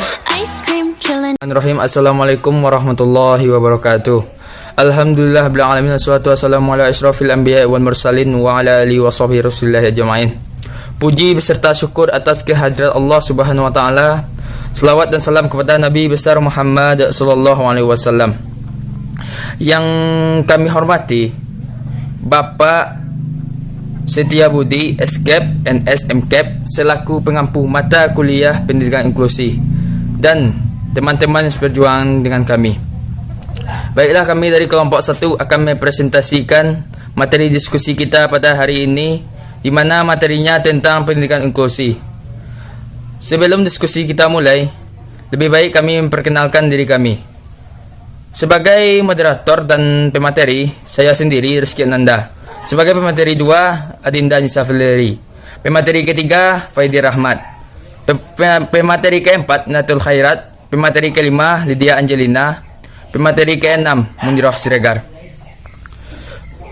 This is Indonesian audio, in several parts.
Bismillahirrahmanirrahim. Assalamualaikum warahmatullahi wabarakatuh. Alhamdulillah bil alamin, wassalatu wassalamu ala asyrafil anbiya wal mursalin wa ala alihi washabihi rasulillah ajmain. Puji beserta syukur atas kehadirat Allah Subhanahu wa taala. Selawat dan salam kepada Nabi besar Muhammad sallallahu alaihi wasallam. Yang kami hormati Bapak Setia Budi SCAP and SMCAP selaku pengampu mata kuliah pendidikan inklusi dan teman-teman yang berjuang dengan kami. Baiklah, kami dari kelompok 1 akan mempresentasikan materi diskusi kita pada hari ini, di mana materinya tentang pendidikan inklusi. Sebelum diskusi kita mulai, lebih baik kami memperkenalkan diri kami. Sebagai moderator dan pemateri, saya sendiri Rizky Ananda. Sebagai pemateri 2, Adinda Nisa Fileri. Pemateri ketiga, Faidi Rahmat. Pemateri keempat, Natul Khairat. Pemateri kelima, Lydia Angelina. Pemateri keenam, Munirah Siregar.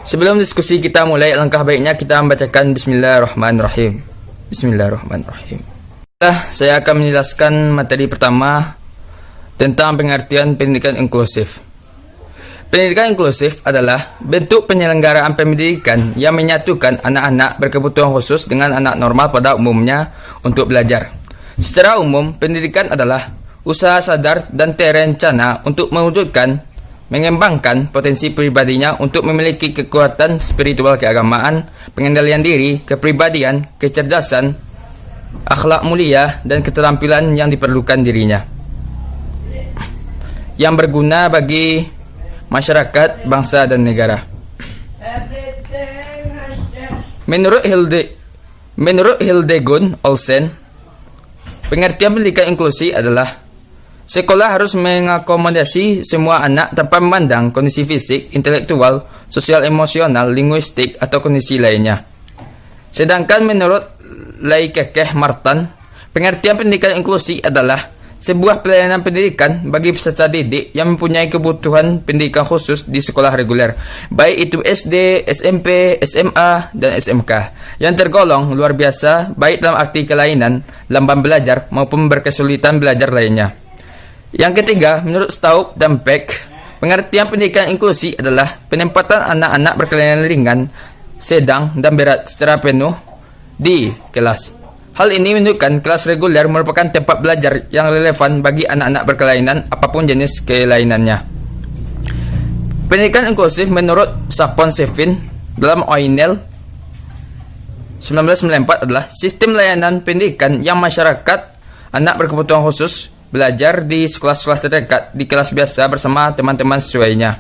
Sebelum diskusi kita mulai, alangkah baiknya kita membacakan Bismillahirrahmanirrahim. Bismillahirrahmanirrahim. Saya akan menjelaskan materi pertama tentang pengertian pendidikan inklusif. Pendidikan inklusif adalah bentuk penyelenggaraan pendidikan yang menyatukan anak-anak berkebutuhan khusus dengan anak normal pada umumnya untuk belajar. Secara umum, pendidikan adalah usaha sadar dan terencana untuk mewujudkan, mengembangkan potensi pribadinya untuk memiliki kekuatan spiritual keagamaan, pengendalian diri, kepribadian, kecerdasan, akhlak mulia, dan keterampilan yang diperlukan dirinya, yang berguna bagi masyarakat, bangsa, dan negara. Menurut Hildegard Olsen, pengertian pendidikan inklusi adalah sekolah harus mengakomodasi semua anak tanpa memandang kondisi fisik, intelektual, sosial, emosional, linguistik, atau kondisi lainnya. Sedangkan menurut Laikekeh Martan, pengertian pendidikan inklusi adalah sebuah pelayanan pendidikan bagi peserta didik yang mempunyai kebutuhan pendidikan khusus di sekolah reguler, baik itu SD, SMP, SMA, dan SMK, yang tergolong luar biasa baik dalam arti kelainan, lamban belajar, maupun berkesulitan belajar lainnya. Yang ketiga, menurut Staup dan Peck, pengertian pendidikan inklusi adalah penempatan anak-anak berkelainan ringan, sedang, dan berat secara penuh di kelas. Hal ini menunjukkan kelas reguler merupakan tempat belajar yang relevan bagi anak-anak berkelainan apapun jenis kelainannya. Pendidikan inklusif menurut Sapon Sevin dalam Oinel 1994 adalah sistem layanan pendidikan yang masyarakat anak berkebutuhan khusus belajar di sekolah-sekolah terdekat di kelas biasa bersama teman-teman seusianya.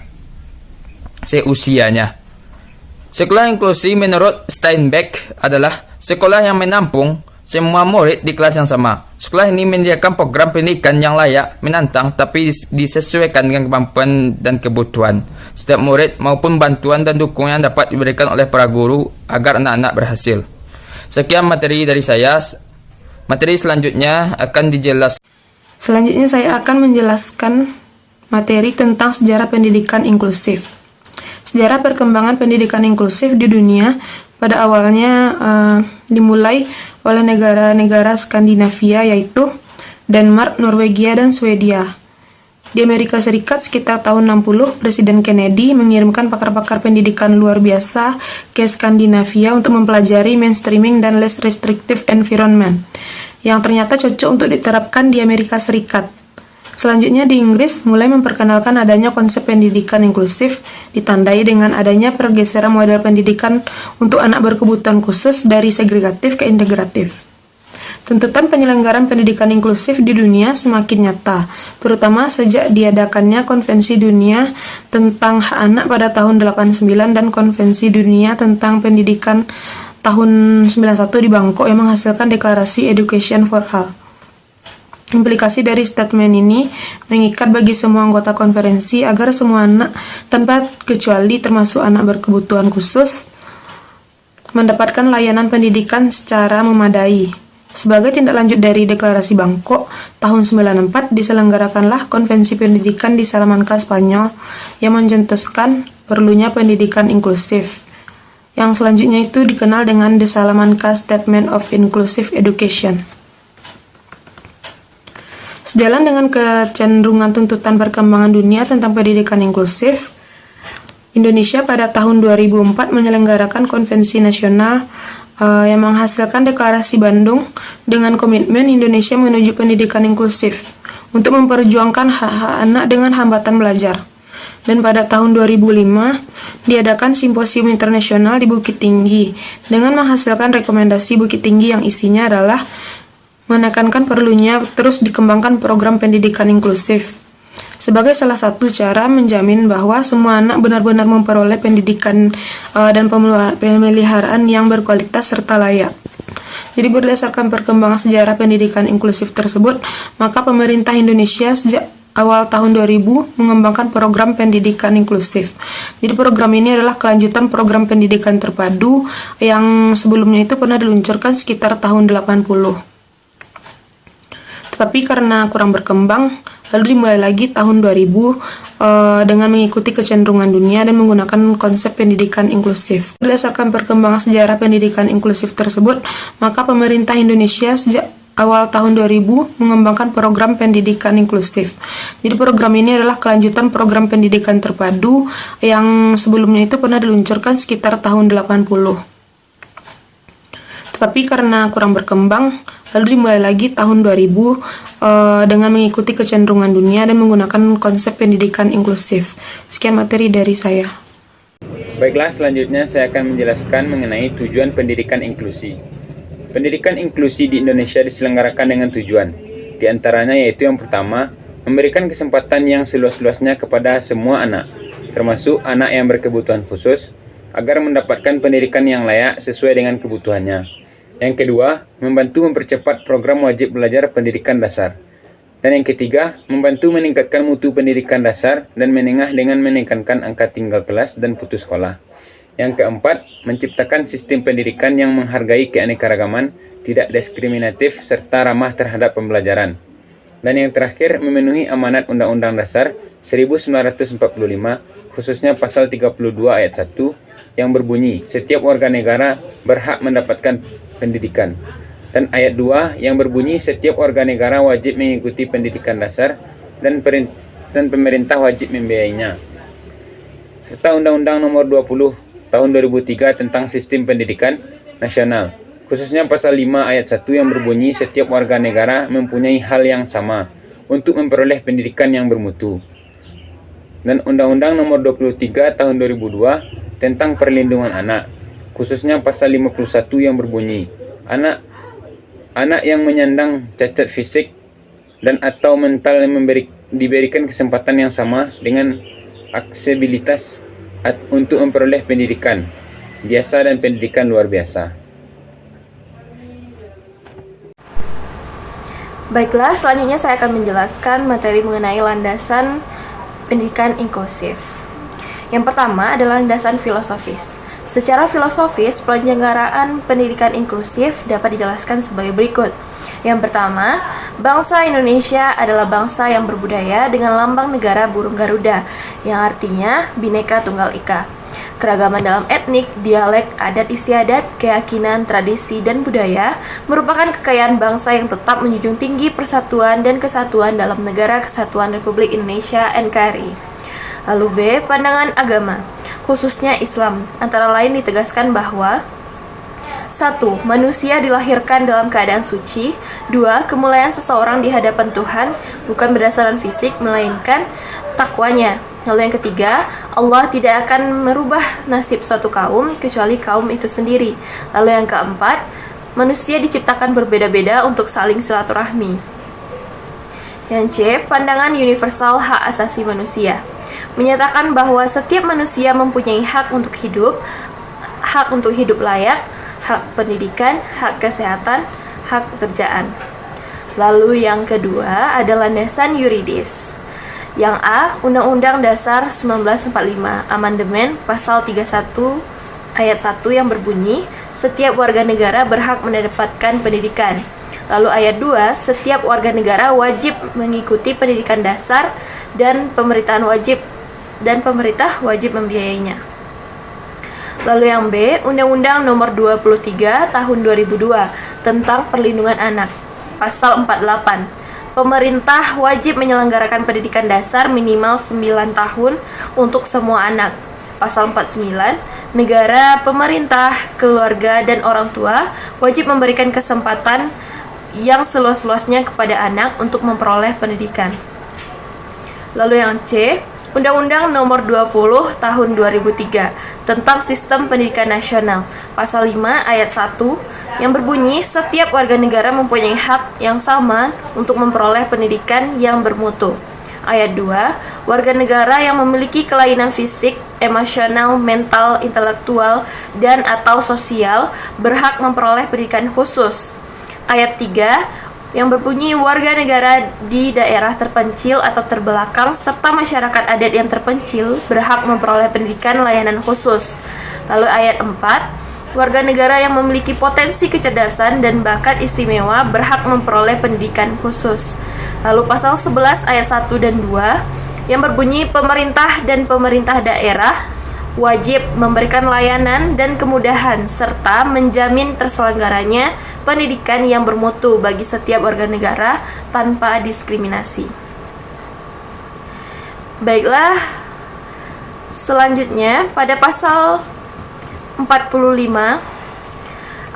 Sekolah inklusi menurut Steinbeck adalah sekolah yang menampung semua murid di kelas yang sama. Sekolah ini menyediakan program pendidikan yang layak, menantang, tapi disesuaikan dengan kemampuan dan kebutuhan setiap murid maupun bantuan dan dukungan yang dapat diberikan oleh para guru agar anak-anak berhasil. Sekian materi dari saya. Materi selanjutnya akan dijelaskan. Selanjutnya saya akan menjelaskan materi tentang sejarah pendidikan inklusif. Sejarah perkembangan pendidikan inklusif di dunia pada awalnya dimulai oleh negara-negara Skandinavia, yaitu Denmark, Norwegia, dan Swedia. Di Amerika Serikat sekitar tahun 60, Presiden Kennedy mengirimkan pakar-pakar pendidikan luar biasa ke Skandinavia untuk mempelajari mainstreaming dan less restrictive environment, yang ternyata cocok untuk diterapkan di Amerika Serikat. Selanjutnya di Inggris mulai memperkenalkan adanya konsep pendidikan inklusif, ditandai dengan adanya pergeseran model pendidikan untuk anak berkebutuhan khusus dari segregatif ke integratif. Tuntutan penyelenggaraan pendidikan inklusif di dunia semakin nyata, terutama sejak diadakannya Konvensi Dunia tentang Hak Anak pada tahun 89 dan Konvensi Dunia tentang Pendidikan tahun 91 di Bangkok yang menghasilkan deklarasi Education for All. Implikasi dari statement ini mengikat bagi semua anggota konferensi agar semua anak tanpa kecuali termasuk anak berkebutuhan khusus mendapatkan layanan pendidikan secara memadai. Sebagai tindak lanjut dari deklarasi Bangkok tahun 94 diselenggarakanlah konvensi pendidikan di Salamanca, Spanyol yang mencetuskan perlunya pendidikan inklusif. Yang selanjutnya itu dikenal dengan The Salamanca Statement of Inclusive Education. Sejalan dengan kecenderungan tuntutan perkembangan dunia tentang pendidikan inklusif, Indonesia pada tahun 2004 menyelenggarakan konvensi nasional yang menghasilkan Deklarasi Bandung dengan komitmen Indonesia menuju pendidikan inklusif untuk memperjuangkan hak-hak anak dengan hambatan belajar. Dan pada tahun 2005 diadakan simposium internasional di Bukit Tinggi dengan menghasilkan rekomendasi Bukit Tinggi yang isinya adalah menekankan perlunya terus dikembangkan program pendidikan inklusif sebagai salah satu cara menjamin bahwa semua anak benar-benar memperoleh pendidikan dan pemeliharaan yang berkualitas serta layak. Jadi berdasarkan perkembangan sejarah pendidikan inklusif tersebut, maka pemerintah Indonesia sejak awal tahun 2000 mengembangkan program pendidikan inklusif. Jadi program ini adalah kelanjutan program pendidikan terpadu yang sebelumnya itu pernah diluncurkan sekitar tahun 80. Tetapi karena kurang berkembang, lalu dimulai lagi tahun 2000 dengan mengikuti kecenderungan dunia dan menggunakan konsep pendidikan inklusif. Berdasarkan perkembangan sejarah pendidikan inklusif tersebut, maka pemerintah Indonesia sejak awal tahun 2000 mengembangkan program pendidikan inklusif. Jadi program ini adalah kelanjutan program pendidikan terpadu yang sebelumnya itu pernah diluncurkan sekitar tahun 80. Tetapi karena kurang berkembang, lalu dimulai lagi tahun 2000 dengan mengikuti kecenderungan dunia dan menggunakan konsep pendidikan inklusif. Sekian materi dari saya. Baiklah, selanjutnya saya akan menjelaskan mengenai tujuan pendidikan inklusi. Pendidikan inklusi di Indonesia diselenggarakan dengan tujuan. Di antaranya yaitu yang pertama, memberikan kesempatan yang seluas-luasnya kepada semua anak, termasuk anak yang berkebutuhan khusus, agar mendapatkan pendidikan yang layak sesuai dengan kebutuhannya. Yang kedua, membantu mempercepat program wajib belajar pendidikan dasar. Dan yang ketiga, membantu meningkatkan mutu pendidikan dasar dan menengah dengan meningkatkan angka tinggal kelas dan putus sekolah. Yang keempat, menciptakan sistem pendidikan yang menghargai keanekaragaman, tidak diskriminatif, serta ramah terhadap pembelajaran. Dan yang terakhir, memenuhi amanat Undang-Undang Dasar 1945, khususnya pasal 32 ayat 1, yang berbunyi, setiap warga negara berhak mendapatkan pendidikan. Dan ayat 2 yang berbunyi, setiap warga negara wajib mengikuti pendidikan dasar dan pemerintah wajib membiayainya. Serta Undang-Undang Nomor 20 Tahun 2003 tentang Sistem Pendidikan Nasional, khususnya pasal 5 ayat 1 yang berbunyi, setiap warga negara mempunyai hal yang sama untuk memperoleh pendidikan yang bermutu. Dan Undang-Undang Nomor 23 Tahun 2002 tentang Perlindungan Anak, khususnya pasal 51 yang berbunyi, anak yang menyandang cacat fisik dan atau mental yang diberikan kesempatan yang sama dengan aksesibilitas untuk memperoleh pendidikan biasa dan pendidikan luar biasa. Baiklah, selanjutnya saya akan menjelaskan materi mengenai landasan pendidikan inklusif. Yang pertama adalah landasan filosofis. Secara filosofis, penyelenggaraan pendidikan inklusif dapat dijelaskan sebagai berikut. Yang pertama, bangsa Indonesia adalah bangsa yang berbudaya dengan lambang negara burung Garuda, yang artinya Bhinneka Tunggal Ika. Keragaman dalam etnik, dialek, adat istiadat, keyakinan, tradisi, dan budaya merupakan kekayaan bangsa yang tetap menjunjung tinggi persatuan dan kesatuan dalam Negara Kesatuan Republik Indonesia (NKRI). Lalu B, pandangan agama, khususnya Islam, antara lain ditegaskan bahwa 1. Manusia dilahirkan dalam keadaan suci. 2. Kemuliaan seseorang di hadapan Tuhan bukan berdasarkan fisik, melainkan takwanya. Lalu yang ketiga, Allah tidak akan merubah nasib suatu kaum kecuali kaum itu sendiri. Lalu yang keempat, manusia diciptakan berbeda-beda untuk saling silaturahmi. Yang C, pandangan universal hak asasi manusia, menyatakan bahwa setiap manusia mempunyai hak untuk hidup layak, hak pendidikan, hak kesehatan, hak pekerjaan. Lalu yang kedua adalah landasan yuridis. Yang A, Undang-Undang Dasar 1945, Amandemen Pasal 31 Ayat 1 yang berbunyi, setiap warga negara berhak mendapatkan pendidikan. Lalu ayat 2, setiap warga negara wajib mengikuti pendidikan dasar dan pemerintah wajib membiayainya. Lalu yang B, Undang-Undang Nomor 23 Tahun 2002 tentang Perlindungan Anak, Pasal 48, Pemerintah wajib menyelenggarakan pendidikan dasar minimal 9 tahun untuk semua anak. Pasal 49, negara, pemerintah, keluarga, dan orang tua wajib memberikan kesempatan yang seluas-luasnya kepada anak untuk memperoleh pendidikan. Lalu yang C, Undang-Undang Nomor 20 Tahun 2003 tentang Sistem Pendidikan Nasional, Pasal 5 Ayat 1, yang berbunyi setiap warga negara mempunyai hak yang sama untuk memperoleh pendidikan yang bermutu. Ayat 2, warga negara yang memiliki kelainan fisik, emosional, mental, intelektual, dan atau sosial berhak memperoleh pendidikan khusus. Ayat 3, yang berbunyi warga negara di daerah terpencil atau terbelakang serta masyarakat adat yang terpencil berhak memperoleh pendidikan layanan khusus. Lalu ayat 4, warga negara yang memiliki potensi kecerdasan dan bakat istimewa berhak memperoleh pendidikan khusus. Lalu pasal 11 ayat 1 dan 2 yang berbunyi pemerintah dan pemerintah daerah wajib memberikan layanan dan kemudahan serta menjamin terselenggaranya pendidikan yang bermutu bagi setiap warga negara tanpa diskriminasi. Baiklah, selanjutnya pada pasal 45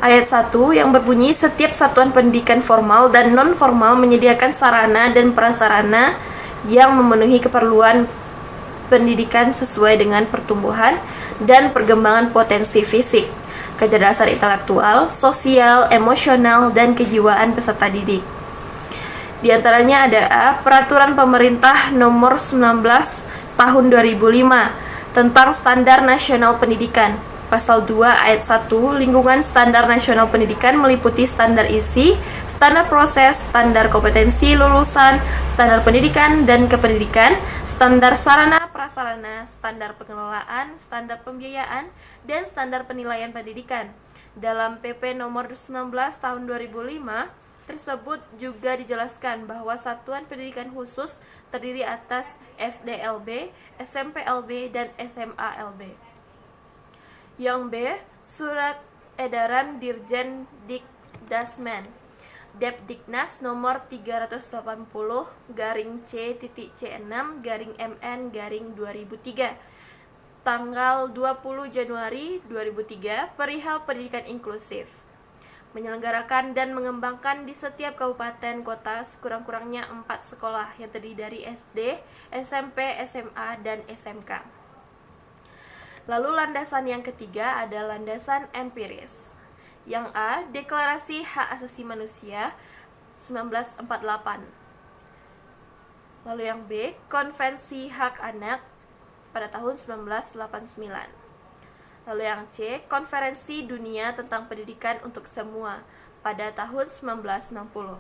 ayat 1 yang berbunyi setiap satuan pendidikan formal dan non-formal menyediakan sarana dan prasarana yang memenuhi keperluan pendidikan sesuai dengan pertumbuhan dan perkembangan potensi fisik, kecerdasan intelektual, sosial, emosional, dan kejiwaan peserta didik. Di antaranya ada A, Peraturan Pemerintah Nomor 19 Tahun 2005 tentang Standar Nasional Pendidikan. Pasal 2 ayat 1, lingkungan standar nasional pendidikan meliputi standar isi, standar proses, standar kompetensi lulusan, standar pendidikan dan kependidikan, standar sarana prasarana, standar pengelolaan, standar pembiayaan, dan standar penilaian pendidikan. Dalam PP nomor 19 tahun 2005 tersebut juga dijelaskan bahwa satuan pendidikan khusus terdiri atas SDLB, SMPLB, dan SMALB. Yang B, Surat Edaran Dirjen Dikdasmen Depdiknas nomor 380-C.C6-MN-2003 tanggal 20 Januari 2003 perihal pendidikan inklusif, menyelenggarakan dan mengembangkan di setiap kabupaten kota sekurang-kurangnya 4 sekolah yang terdiri dari SD, SMP, SMA, dan SMK. Lalu landasan yang ketiga ada landasan empiris. Yang A, Deklarasi Hak Asasi Manusia 1948. Lalu yang B, Konvensi Hak Anak pada tahun 1989. Lalu yang C, Konferensi Dunia tentang Pendidikan untuk Semua pada tahun 1960.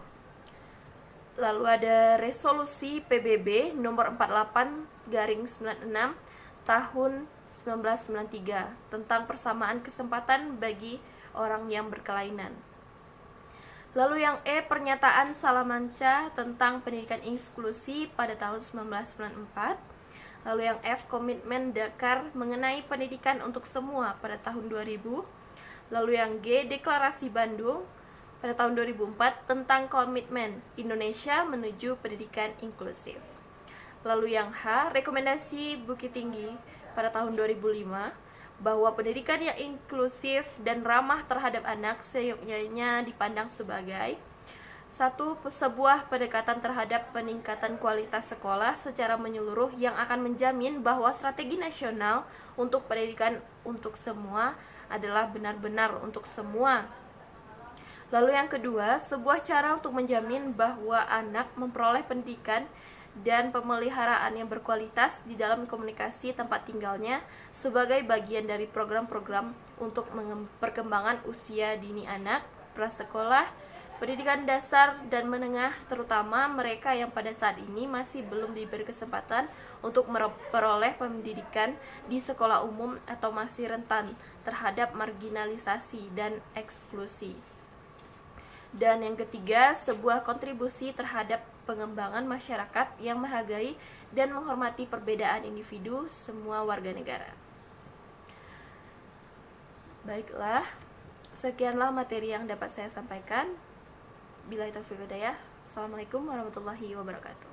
Lalu ada Resolusi PBB nomor 48/96 tahun 1993 tentang persamaan kesempatan bagi orang yang berkelainan. Lalu yang E, Pernyataan Salamanca tentang pendidikan inklusi pada tahun 1994. Lalu yang F, Komitmen Dakar mengenai pendidikan untuk semua pada tahun 2000. Lalu yang G, Deklarasi Bandung pada tahun 2004 tentang komitmen Indonesia menuju pendidikan inklusif. Lalu yang H, Rekomendasi Bukit Tinggi pada tahun 2005 bahwa pendidikan yang inklusif dan ramah terhadap anak seyogyanya dipandang sebagai satu, sebuah pendekatan terhadap peningkatan kualitas sekolah secara menyeluruh yang akan menjamin bahwa strategi nasional untuk pendidikan untuk semua adalah benar-benar untuk semua. Lalu yang kedua, sebuah cara untuk menjamin bahwa anak memperoleh pendidikan dan pemeliharaan yang berkualitas di dalam komunikasi tempat tinggalnya sebagai bagian dari program-program untuk perkembangan usia dini anak, prasekolah, pendidikan dasar dan menengah, terutama mereka yang pada saat ini masih belum diberi kesempatan untuk memperoleh pendidikan di sekolah umum atau masih rentan terhadap marginalisasi dan eksklusi. Dan yang ketiga, sebuah kontribusi terhadap pengembangan masyarakat yang menghargai dan menghormati perbedaan individu semua warga negara. Baiklah, sekianlah materi yang dapat saya sampaikan. Billahi taufiq wal hidayah. Assalamualaikum warahmatullahi wabarakatuh.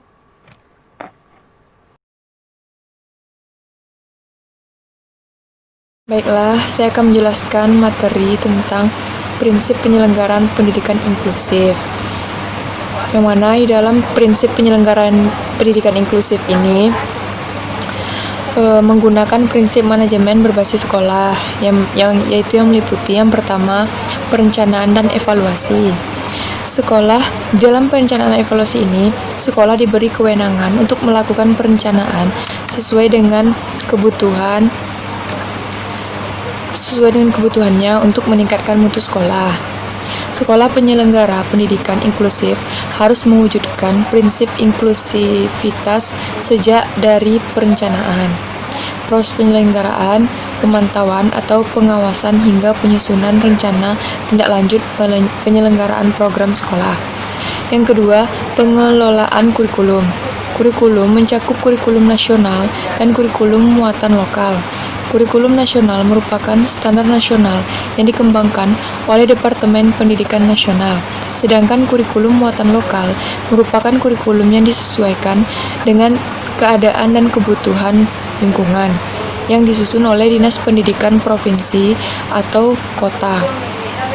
Baiklah, saya akan menjelaskan materi tentang prinsip penyelenggaraan pendidikan inklusif. Yang mana di dalam prinsip penyelenggaraan pendidikan inklusif ini menggunakan prinsip manajemen berbasis sekolah yaitu yang meliputi yang pertama, perencanaan dan evaluasi. Dalam perencanaan dan evaluasi ini, sekolah diberi kewenangan untuk melakukan perencanaan sesuai dengan kebutuhannya untuk meningkatkan mutu sekolah. Sekolah penyelenggara pendidikan inklusif harus mewujudkan prinsip inklusivitas sejak dari perencanaan, proses penyelenggaraan, pemantauan atau pengawasan hingga penyusunan rencana tindak lanjut penyelenggaraan program sekolah. Yang kedua, pengelolaan kurikulum. Kurikulum mencakup kurikulum nasional dan kurikulum muatan lokal. Kurikulum nasional merupakan standar nasional yang dikembangkan oleh Departemen Pendidikan Nasional, sedangkan kurikulum muatan lokal merupakan kurikulum yang disesuaikan dengan keadaan dan kebutuhan lingkungan, yang disusun oleh Dinas Pendidikan Provinsi atau Kota.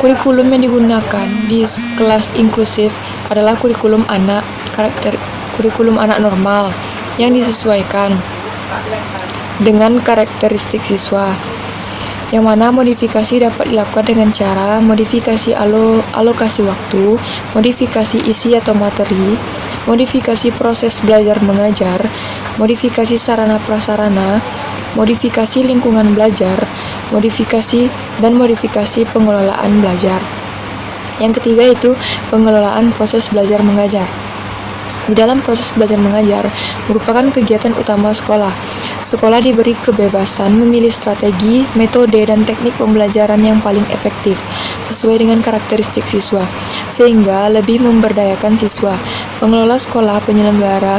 Kurikulum yang digunakan di kelas inklusif adalah kurikulum anak normal yang disesuaikan dengan karakteristik siswa, yang mana modifikasi dapat dilakukan dengan cara modifikasi alokasi waktu, modifikasi isi atau materi, modifikasi proses belajar mengajar, modifikasi sarana prasarana, modifikasi lingkungan belajar, modifikasi pengelolaan belajar. Yang ketiga itu pengelolaan proses belajar mengajar. Di dalam proses belajar mengajar merupakan kegiatan utama sekolah. Sekolah diberi kebebasan memilih strategi, metode, dan teknik pembelajaran yang paling efektif sesuai dengan karakteristik siswa, sehingga lebih memberdayakan siswa. Pengelola sekolah penyelenggara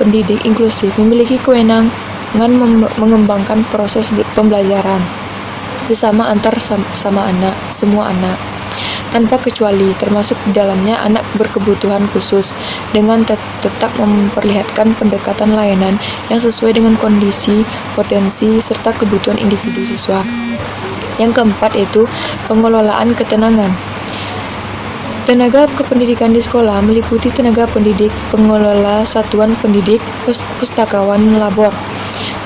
pendidik inklusif memiliki kewenangan mengembangkan proses pembelajaran sesama antar semua anak tanpa kecuali, termasuk di dalamnya anak berkebutuhan khusus, dengan tetap memperlihatkan pendekatan layanan yang sesuai dengan kondisi, potensi, serta kebutuhan individu siswa. Yang keempat yaitu pengelolaan ketenangan. Tenaga kependidikan di sekolah meliputi tenaga pendidik, pengelola satuan pendidik, pustakawan, labor.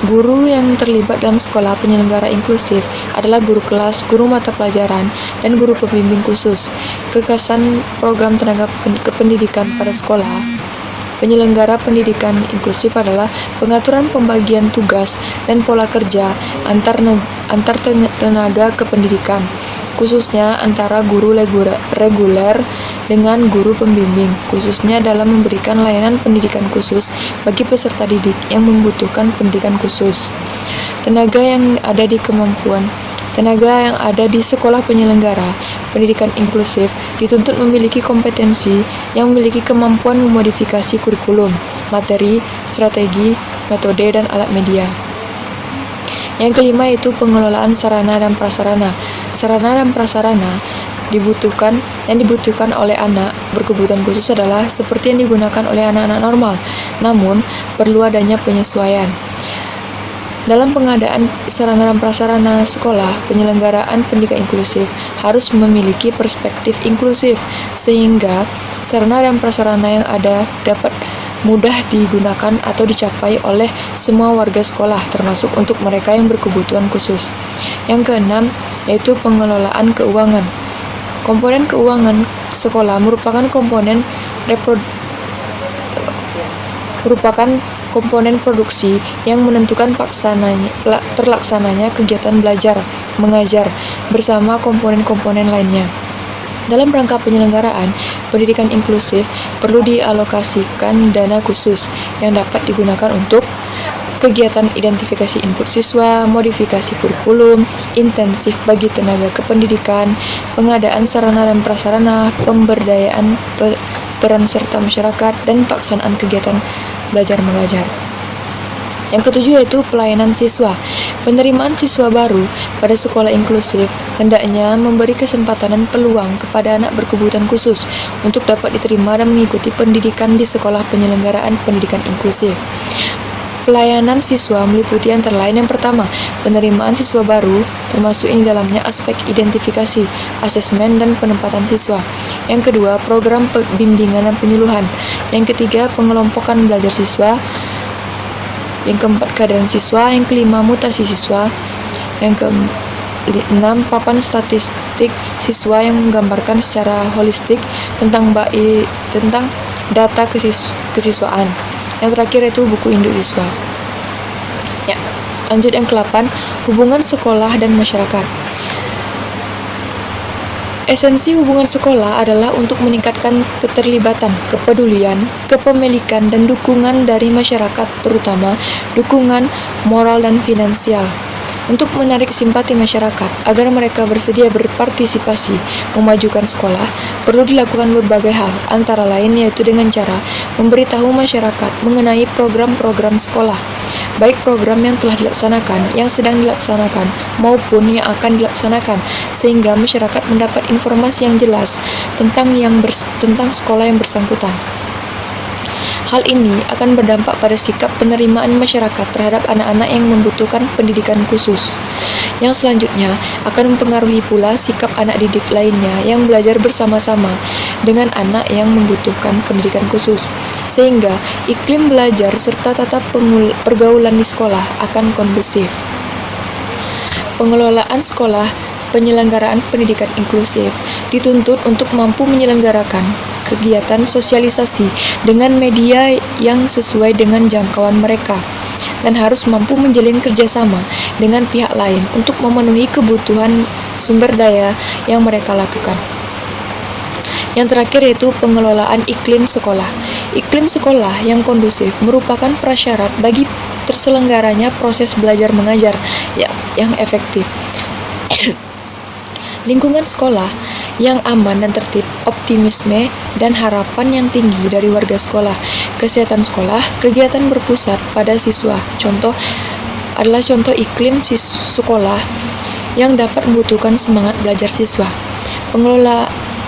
Guru yang terlibat dalam sekolah penyelenggara inklusif adalah guru kelas, guru mata pelajaran, dan guru pembimbing khusus. Gagasan program tenaga kependidikan pada sekolah penyelenggara pendidikan inklusif adalah pengaturan pembagian tugas dan pola kerja antar tenaga kependidikan, khususnya antara guru reguler dengan guru pembimbing, khususnya dalam memberikan layanan pendidikan khusus bagi peserta didik yang membutuhkan pendidikan khusus. Tenaga yang ada di sekolah penyelenggara pendidikan inklusif dituntut memiliki kompetensi yang memiliki kemampuan memodifikasi kurikulum, materi, strategi, metode, dan alat media. Yang kelima yaitu pengelolaan sarana dan prasarana. Sarana dan prasarana yang dibutuhkan oleh anak berkebutuhan khusus adalah seperti yang digunakan oleh anak-anak normal, namun perlu adanya penyesuaian. Dalam pengadaan sarana dan prasarana sekolah, penyelenggaraan pendidikan inklusif harus memiliki perspektif inklusif, sehingga sarana dan prasarana yang ada dapat mudah digunakan atau dicapai oleh semua warga sekolah, termasuk untuk mereka yang berkebutuhan khusus. Yang keenam, yaitu pengelolaan keuangan. Komponen keuangan sekolah merupakan komponen produksi yang menentukan terlaksananya kegiatan belajar mengajar bersama komponen-komponen lainnya. Dalam rangka penyelenggaraan pendidikan inklusif perlu dialokasikan dana khusus yang dapat digunakan untuk kegiatan identifikasi input siswa, modifikasi kurikulum, intensif bagi tenaga kependidikan, pengadaan sarana dan prasarana, pemberdayaan peran serta masyarakat, dan pelaksanaan kegiatan belajar mengajar. Yang ketujuh yaitu pelayanan siswa. Penerimaan siswa baru pada sekolah inklusif hendaknya memberi kesempatan dan peluang kepada anak berkebutuhan khusus untuk dapat diterima dan mengikuti pendidikan di sekolah penyelenggaraan pendidikan inklusif. Pelayanan siswa meliputi antara lain yang pertama, penerimaan siswa baru, termasuk ini dalamnya aspek identifikasi, asesmen, dan penempatan siswa. Yang kedua, program bimbingan dan penyuluhan. Yang ketiga, pengelompokan belajar siswa. Yang keempat, kehadiran siswa. Yang kelima, mutasi siswa. Yang keenam, papan statistik siswa yang menggambarkan secara holistik tentang data kesiswaan. Yang terakhir itu buku induk siswa. Ya, lanjut yang ke-8, hubungan sekolah dan masyarakat. Esensi hubungan sekolah adalah untuk meningkatkan keterlibatan, kepedulian, kepemilikan, dan dukungan dari masyarakat, terutama dukungan moral dan finansial, untuk menarik simpati masyarakat agar mereka bersedia berpartisipasi memajukan sekolah. Perlu dilakukan berbagai hal, antara lain yaitu dengan cara memberitahu masyarakat mengenai program-program sekolah, baik program yang telah dilaksanakan, yang sedang dilaksanakan, maupun yang akan dilaksanakan, sehingga masyarakat mendapat informasi yang jelas tentang sekolah yang bersangkutan. Hal ini akan berdampak pada sikap penerimaan masyarakat terhadap anak-anak yang membutuhkan pendidikan khusus. Yang selanjutnya akan mempengaruhi pula sikap anak didik lainnya yang belajar bersama-sama dengan anak yang membutuhkan pendidikan khusus, sehingga iklim belajar serta tata pergaulan di sekolah akan kondusif. Pengelolaan sekolah penyelenggaraan pendidikan inklusif dituntut untuk mampu menyelenggarakan kegiatan sosialisasi dengan media yang sesuai dengan jangkauan mereka, dan harus mampu menjalin kerjasama dengan pihak lain untuk memenuhi kebutuhan sumber daya yang mereka lakukan. Yang terakhir yaitu pengelolaan iklim sekolah. Iklim sekolah yang kondusif merupakan prasyarat bagi terselenggaranya proses belajar mengajar yang efektif. Lingkungan sekolah yang aman dan tertib, optimisme dan harapan yang tinggi dari warga sekolah, kesehatan sekolah, kegiatan berpusat pada siswa. Contoh iklim sekolah yang dapat membutuhkan semangat belajar siswa.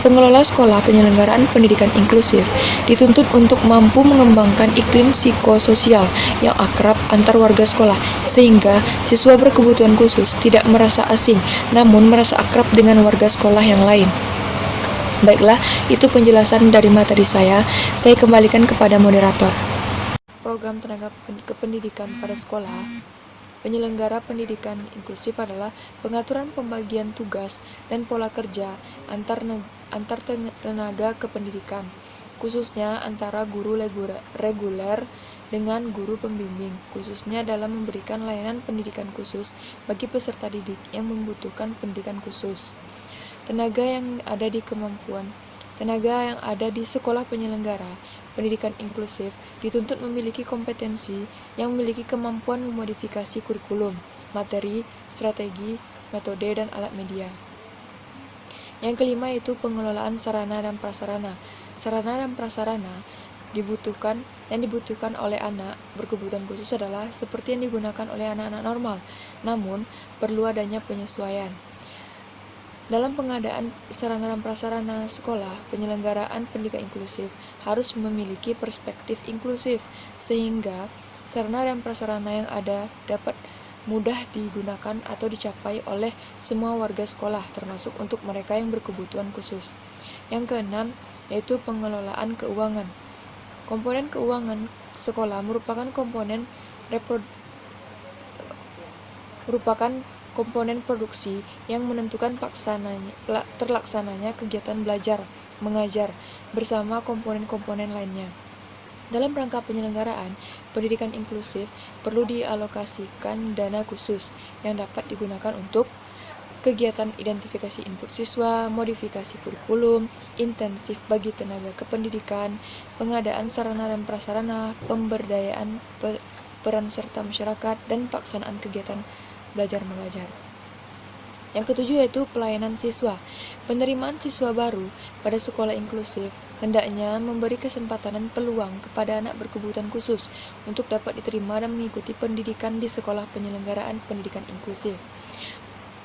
Pengelola sekolah penyelenggaraan pendidikan inklusif dituntut untuk mampu mengembangkan iklim psikososial yang akrab antar warga sekolah, sehingga siswa berkebutuhan khusus tidak merasa asing, namun merasa akrab dengan warga sekolah yang lain. Baiklah, itu penjelasan dari materi saya. Saya kembalikan kepada moderator. Program tenaga kependidikan pada sekolah penyelenggara pendidikan inklusif adalah pengaturan pembagian tugas dan pola kerja antar tenaga kependidikan, khususnya antara guru reguler dengan guru pembimbing, khususnya dalam memberikan layanan pendidikan khusus bagi peserta didik yang membutuhkan pendidikan khusus. Tenaga yang ada di sekolah penyelenggara pendidikan inklusif dituntut memiliki kompetensi yang memiliki kemampuan memodifikasi kurikulum, materi, strategi, metode, dan alat media. Yang kelima yaitu pengelolaan sarana dan prasarana. Sarana dan prasarana dibutuhkan oleh anak berkebutuhan khusus adalah seperti yang digunakan oleh anak-anak normal, namun perlu adanya penyesuaian. Dalam pengadaan sarana dan prasarana sekolah, penyelenggaraan pendidikan inklusif harus memiliki perspektif inklusif, sehingga sarana dan prasarana yang ada dapat mudah digunakan atau dicapai oleh semua warga sekolah, termasuk untuk mereka yang berkebutuhan khusus. Yang keenam, yaitu pengelolaan keuangan. Komponen keuangan sekolah merupakan komponen produksi yang menentukan terlaksananya kegiatan belajar mengajar bersama komponen-komponen lainnya. Dalam rangka penyelenggaraan pendidikan inklusif perlu dialokasikan dana khusus yang dapat digunakan untuk kegiatan identifikasi input siswa, modifikasi kurikulum, intensif bagi tenaga kependidikan, pengadaan sarana dan prasarana, pemberdayaan peran serta masyarakat, dan pelaksanaan kegiatan belajar mengajar. Yang ketujuh yaitu pelayanan siswa. Penerimaan siswa baru pada sekolah inklusif hendaknya memberi kesempatan dan peluang kepada anak berkebutuhan khusus untuk dapat diterima dan mengikuti pendidikan di sekolah penyelenggaraan pendidikan inklusif.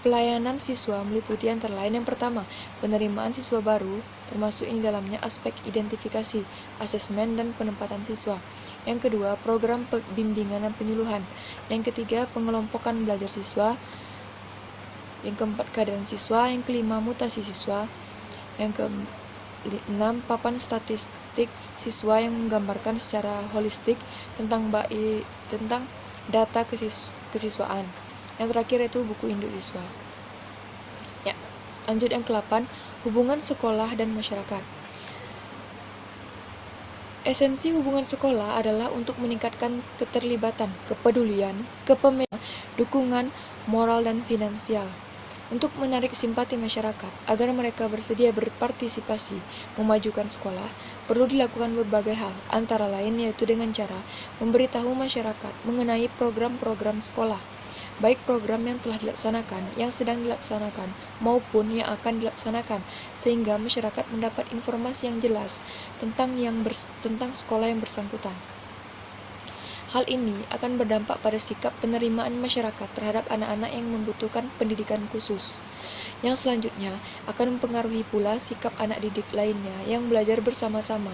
Pelayanan siswa meliputi antara lain yang pertama, penerimaan siswa baru, termasuk ini dalamnya aspek identifikasi, asesmen, dan penempatan siswa. Yang kedua, program bimbingan dan penyuluhan. Yang ketiga, pengelompokan belajar siswa. Yang keempat, keadaan siswa. Yang kelima, mutasi siswa. Yang keenam, papan statistik siswa yang menggambarkan secara holistik tentang data kesiswaan. Yang terakhir yaitu buku induk siswa. Ya, lanjut yang ke-8, hubungan sekolah dan masyarakat. Esensi hubungan sekolah adalah untuk meningkatkan keterlibatan, kepedulian, kepemilikan, dukungan moral dan finansial, untuk menarik simpati masyarakat agar mereka bersedia berpartisipasi memajukan sekolah. Perlu dilakukan berbagai hal, antara lain yaitu dengan cara memberitahu masyarakat mengenai program-program sekolah, baik program yang telah dilaksanakan, yang sedang dilaksanakan, maupun yang akan dilaksanakan, sehingga masyarakat mendapat informasi yang jelas tentang sekolah yang bersangkutan. Hal ini akan berdampak pada sikap penerimaan masyarakat terhadap anak-anak yang membutuhkan pendidikan khusus. Yang selanjutnya akan mempengaruhi pula sikap anak didik lainnya yang belajar bersama-sama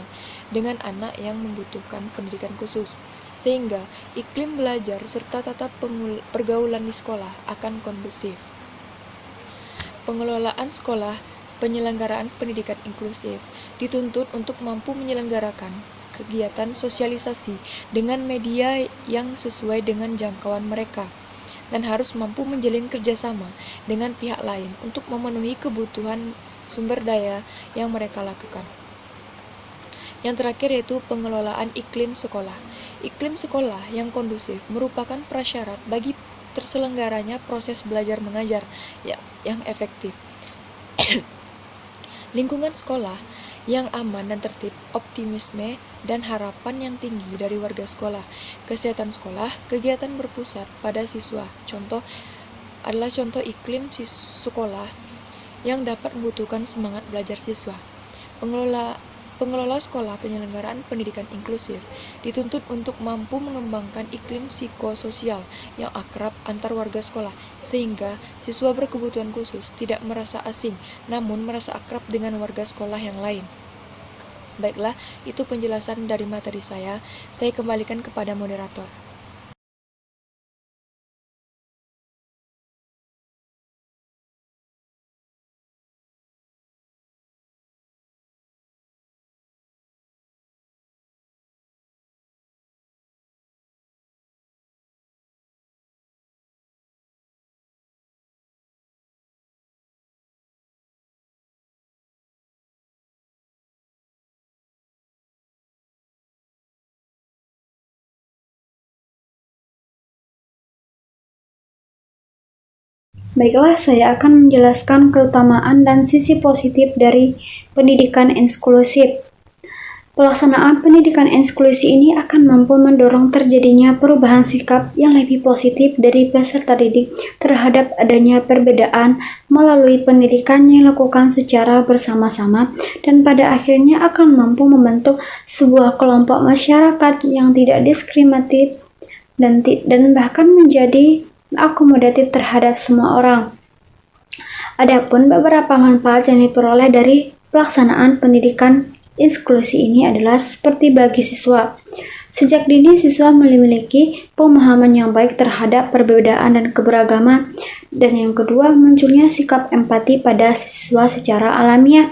dengan anak yang membutuhkan pendidikan khusus, sehingga iklim belajar serta tata pergaulan di sekolah akan kondusif. Pengelolaan sekolah penyelenggaraan pendidikan inklusif dituntut untuk mampu menyelenggarakan kegiatan sosialisasi dengan media yang sesuai dengan jangkauan mereka, dan harus mampu menjalin kerjasama dengan pihak lain untuk memenuhi kebutuhan sumber daya yang mereka lakukan. Yang terakhir yaitu pengelolaan iklim sekolah. Iklim sekolah yang kondusif merupakan prasyarat bagi terselenggaranya proses belajar mengajar yang efektif. Lingkungan sekolah yang aman dan tertib, optimisme dan harapan yang tinggi dari warga sekolah, kesehatan sekolah, kegiatan berpusat pada siswa. Contoh iklim sekolah yang dapat membutuhkan semangat belajar siswa. Pengelola sekolah penyelenggaraan pendidikan inklusif dituntut untuk mampu mengembangkan iklim psikososial yang akrab antar warga sekolah, sehingga siswa berkebutuhan khusus tidak merasa asing, namun merasa akrab dengan warga sekolah yang lain. Baiklah, itu penjelasan dari materi saya. Saya kembalikan kepada moderator. Baiklah, saya akan menjelaskan keutamaan dan sisi positif dari pendidikan inklusif. Pelaksanaan pendidikan inklusi ini akan mampu mendorong terjadinya perubahan sikap yang lebih positif dari peserta didik terhadap adanya perbedaan melalui pendidikan yang dilakukan secara bersama-sama, dan pada akhirnya akan mampu membentuk sebuah kelompok masyarakat yang tidak diskriminatif dan bahkan menjadi akomodatif terhadap semua orang. Adapun beberapa manfaat yang diperoleh dari pelaksanaan pendidikan inklusi ini adalah seperti bagi siswa. Sejak dini siswa memiliki pemahaman yang baik terhadap perbedaan dan keberagaman, dan yang kedua munculnya sikap empati pada siswa secara alamiah,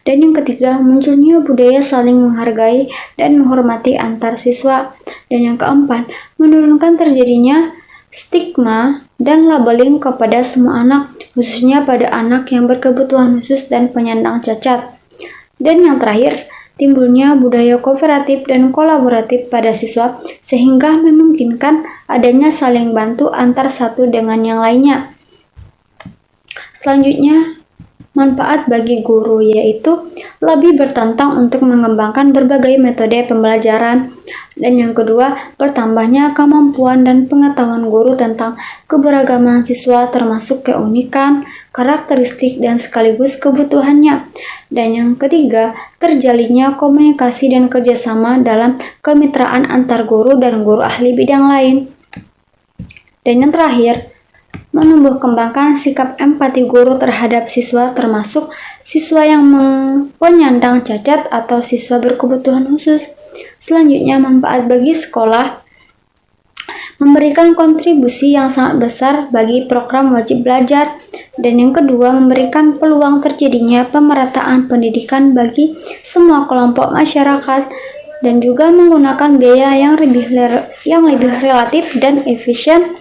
dan yang ketiga munculnya budaya saling menghargai dan menghormati antar siswa, dan yang keempat menurunkan terjadinya stigma dan labeling kepada semua anak, khususnya pada anak yang berkebutuhan khusus dan penyandang cacat. Dan yang terakhir, timbulnya budaya kooperatif dan kolaboratif pada siswa, sehingga memungkinkan adanya saling bantu antar satu dengan yang lainnya. Selanjutnya, manfaat bagi guru yaitu lebih bertentang untuk mengembangkan berbagai metode pembelajaran. Dan yang kedua, bertambahnya kemampuan dan pengetahuan guru tentang keberagaman siswa termasuk keunikan, karakteristik dan sekaligus kebutuhannya. Dan yang ketiga, terjalinnya komunikasi dan kerjasama dalam kemitraan antar guru dan guru ahli bidang lain. Dan yang terakhir, menumbuh kembangkan sikap empati guru terhadap siswa, termasuk siswa yang penyandang cacat atau siswa berkebutuhan khusus. Selanjutnya, manfaat bagi sekolah memberikan kontribusi yang sangat besar bagi program wajib belajar. Dan yang kedua, memberikan peluang terjadinya pemerataan pendidikan bagi semua kelompok masyarakat dan juga menggunakan biaya yang lebih relatif dan efisien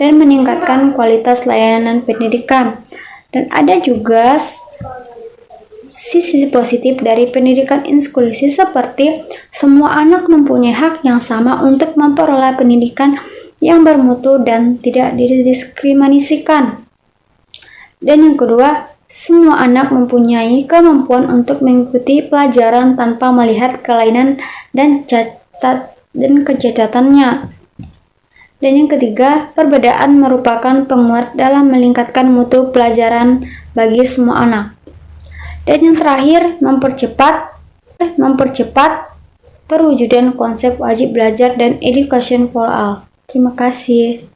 dan meningkatkan kualitas layanan pendidikan. Dan ada juga sisi positif dari pendidikan inklusi, seperti semua anak mempunyai hak yang sama untuk memperoleh pendidikan yang bermutu dan tidak didiskriminasikan. Dan yang kedua, semua anak mempunyai kemampuan untuk mengikuti pelajaran tanpa melihat kelainan dan kecacatannya. Dan yang ketiga, perbedaan merupakan penguat dalam meningkatkan mutu pelajaran bagi semua anak. Dan yang terakhir, mempercepat perwujudan konsep wajib belajar dan education for all. Terima kasih.